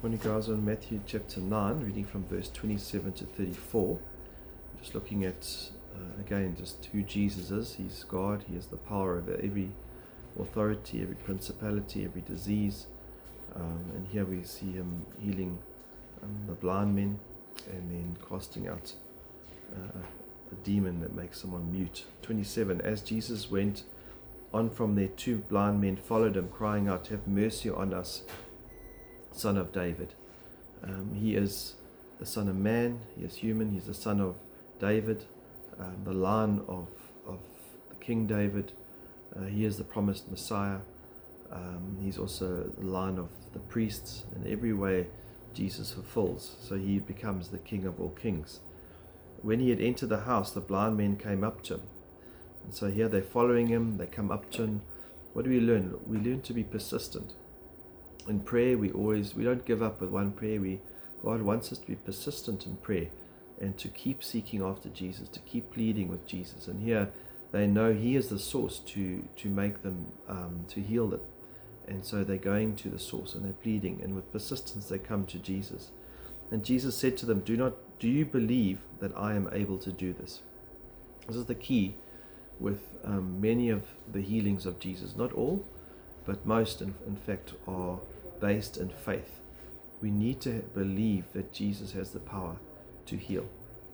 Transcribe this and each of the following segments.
Morning guys, on Matthew chapter 9, reading from verse 27 to 34. Just looking at, again, just who Jesus is. He's God, He has the power over every authority, every principality, every disease. And here we see Him healing the blind men and then casting out a demon that makes someone mute. 27, as Jesus went on from there, two blind men followed Him, crying out, "Have mercy on us, Son of David." He is the Son of Man, He is human, He's the Son of David, the line of the King David. He is the promised Messiah. He's also the line of the priests. In every way Jesus fulfills, so He becomes the King of all kings. When He had entered the house, the blind men came up to Him. And so here they're following Him, they come up to Him. What do we learn? We learn to be persistent. In prayer, we don't give up with one prayer. God wants us to be persistent in prayer and to keep seeking after Jesus, to keep pleading with Jesus. And here they know He is the source to make them, to heal them. And so they're going to the source and they're pleading, and with persistence they come to Jesus. And Jesus said to them, Do you believe that I am able to do this? This is the key with many of the healings of Jesus. Not all, but most, in fact, are based in faith. We need to believe that Jesus has the power to heal.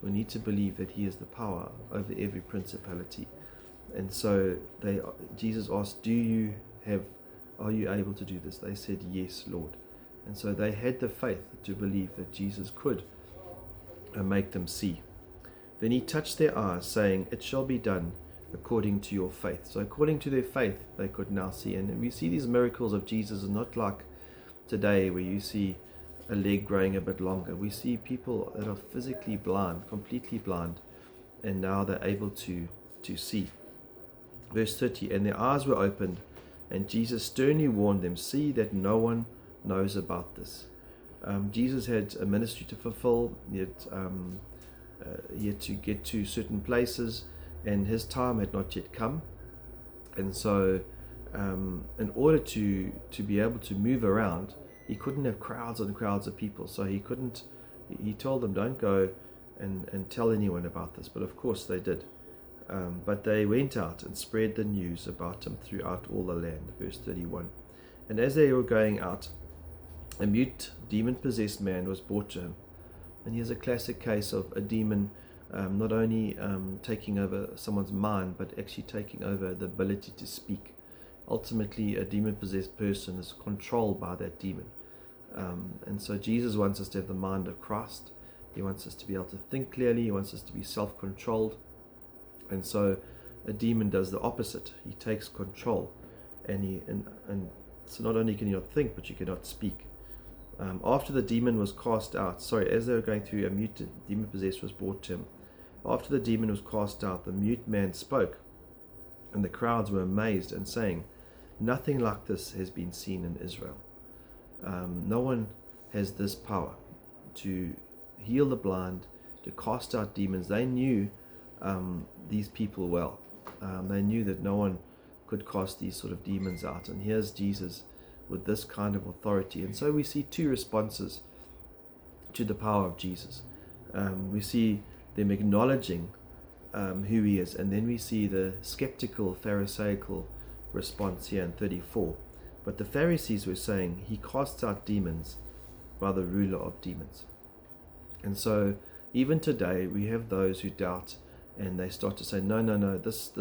We need to believe that He has the power over every principality. And so Jesus asked, are you able to do this? They said, "Yes, Lord." And so they had the faith to believe that Jesus could make them see. Then He touched their eyes, saying, "It shall be done according to your faith." So according to their faith, they could now see. And we see these miracles of Jesus are not like today where you see a leg growing a bit longer. We see people that are physically blind, completely blind, and now they're able to see. Verse 30, and their eyes were opened, and Jesus sternly warned them, "See that no one knows about this." Jesus had a ministry to fulfill. He had to get to certain places, and His time had not yet come. And so in order to be able to move around, He couldn't have crowds and crowds of people. So He told them, don't go and tell anyone about this. But of course they did. But they went out and spread the news about Him throughout all the land. Verse 31. And as they were going out, a mute, demon-possessed man was brought to Him. And here's a classic case of a demon not only taking over someone's mind, but actually taking over the ability to speak. Ultimately, a demon-possessed person is controlled by that demon. And so Jesus wants us to have the mind of Christ. He wants us to be able to think clearly. He wants us to be self-controlled. And so a demon does the opposite. He takes control. And so not only can you not think, but you cannot speak. After the demon was cast out, as they were going through, a mute demon-possessed was brought to Him. After the demon was cast out, the mute man spoke, and the crowds were amazed and saying, "Nothing like this has been seen in Israel." No one has this power to heal the blind, to cast out demons. They knew these people well. They knew that no one could cast these sort of demons out. And here's Jesus with this kind of authority. And so we see two responses to the power of Jesus. We see them acknowledging who He is, and then we see the skeptical, pharisaical response here in 34. But the Pharisees were saying, "He casts out demons by the ruler of demons." And so even today we have those who doubt, and they start to say, no, this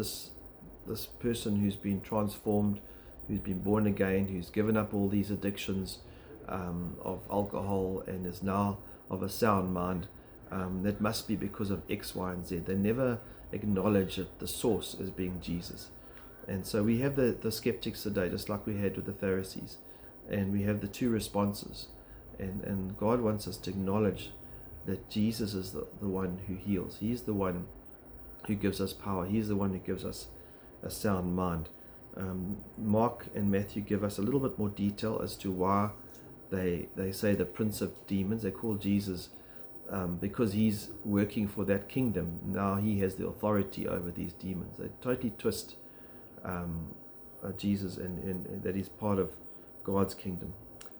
person who's been transformed, who's been born again, who's given up all these addictions of alcohol and is now of a sound mind, that must be because of X, Y, and Z. They never acknowledge that the source as being Jesus. And so we have the skeptics today, just like we had with the Pharisees. And we have the two responses. And God wants us to acknowledge that Jesus is the one who heals. He's the one who gives us power. He's the one who gives us a sound mind. Mark and Matthew give us a little bit more detail as to why they say the prince of demons. They call Jesus because He's working for that kingdom. Now He has the authority over these demons. They totally twist Jesus and that He's part of God's kingdom.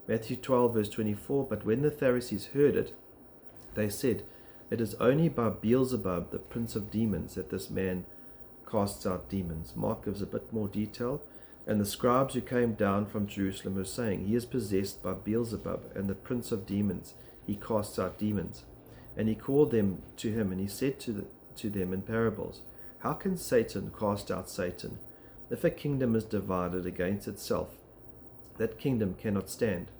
Matthew 12 verse 24, but when the Pharisees heard it, they said, it is only by Beelzebub, the prince of demons, that this man casts out demons. Mark gives a bit more detail. And the scribes who came down from Jerusalem were saying, he is possessed by Beelzebub, and the prince of demons, he casts out demons. And he called them to him, and he said to them in parables, how can Satan cast out Satan? If a kingdom is divided against itself, that kingdom cannot stand.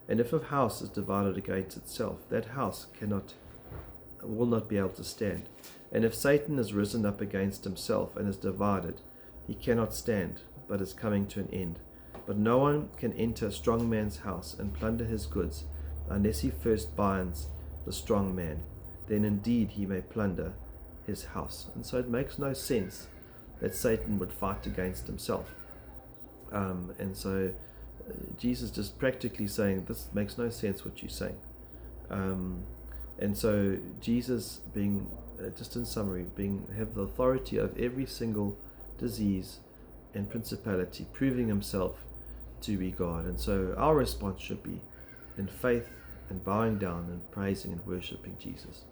And if a house is divided against itself, that house will not be able to stand. And if Satan is risen up against himself and is divided, he cannot stand, but is coming to an end. But no one can enter a strong man's house and plunder his goods, unless he first binds the strong man. Then indeed he may plunder his house. And so it makes no sense that Satan would fight against himself. And so Jesus just practically saying, this makes no sense what you're saying. And so Jesus, being, just in summary, have the authority of every single disease and principality, proving himself to be God. And so our response should be in faith and bowing down and praising and worshiping Jesus.